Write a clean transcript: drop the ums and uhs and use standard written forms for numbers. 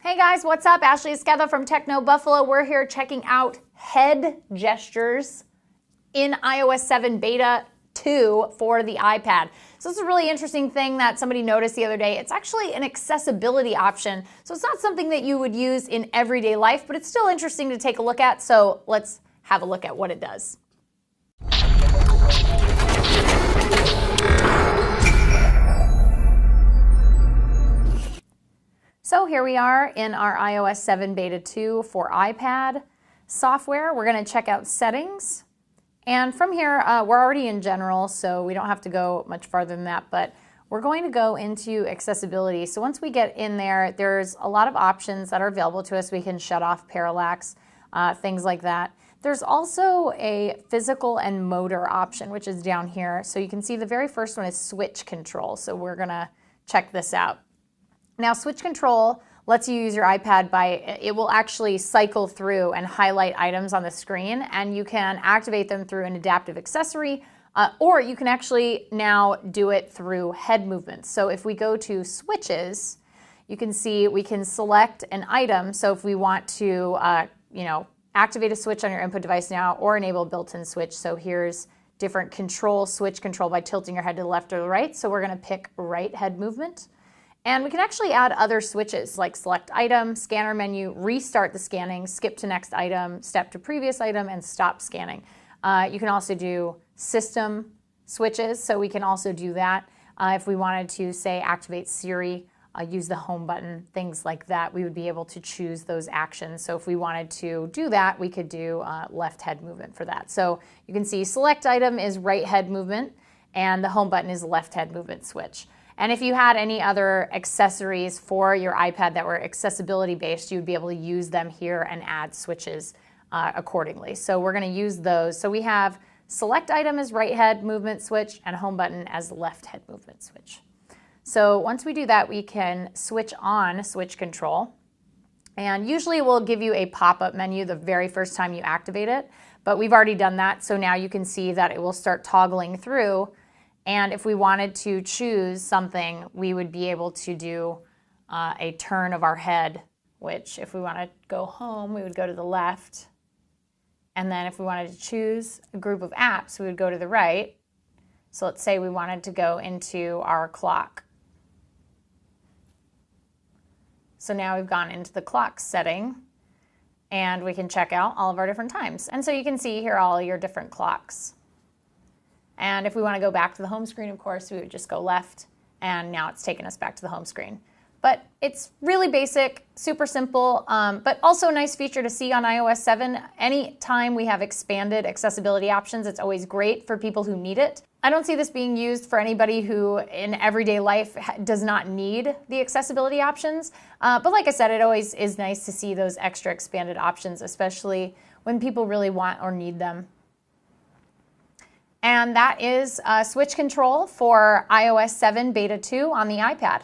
Hey guys, what's up? Ashley Esqueda from Techno Buffalo. We're here checking out head gestures in iOS 7 Beta 2 for the iPad. So this is a really interesting thing that somebody noticed the other day. It's actually an accessibility option. So it's not something that you would use in everyday life, but it's still interesting to take a look at. So let's have a look at what it does. So here we are in our iOS 7 Beta 2 for iPad software. We're going to check out settings. And from here, we're already in general, so we don't have to go much farther than that, but we're going to go into accessibility. So once we get in there, there's a lot of options that are available to us. We can shut off parallax, things like that. There's also a physical and motor option, which is down here. So you can see the very first one is switch control. So we're going to check this out. Now, switch control lets you use your iPad it will actually cycle through and highlight items on the screen, and you can activate them through an adaptive accessory, or you can actually now do it through head movements. So if we go to switches, you can see we can select an item. So if we want to, activate a switch on your input device now or enable a built-in switch. So here's different switch control by tilting your head to the left or the right. So we're going to pick right head movement. And we can actually add other switches like select item, scanner menu, restart the scanning, skip to next item, step to previous item, and stop scanning. You can also do system switches, so we can also do that. If we wanted to, say, activate Siri, use the home button, things like that, we would be able to choose those actions. So if we wanted to do that, we could do left head movement for that. So you can see select item is right head movement, and the home button is left head movement switch. And if you had any other accessories for your iPad that were accessibility based, you would be able to use them here and add switches accordingly. So we're going to use those. So we have select item as right head movement switch and home button as left head movement switch. So once we do that, we can switch on switch control. And usually it will give you a pop-up menu the very first time you activate it, but we've already done that. So now you can see that it will start toggling through. And if we wanted to choose something, we would be able to do a turn of our head, which if we want to go home, we would go to the left. And then if we wanted to choose a group of apps, we would go to the right. So let's say we wanted to go into our clock. So now we've gone into the clock setting, and we can check out all of our different times. And so you can see here all your different clocks. And if we want to go back to the home screen, of course, we would just go left, and now it's taken us back to the home screen. But it's really basic, super simple, but also a nice feature to see on iOS 7. Anytime we have expanded accessibility options, it's always great for people who need it. I don't see this being used for anybody who in everyday life does not need the accessibility options. But like I said, it always is nice to see those extra expanded options, especially when people really want or need them. And that is switch control for iOS 7 Beta 2 on the iPad.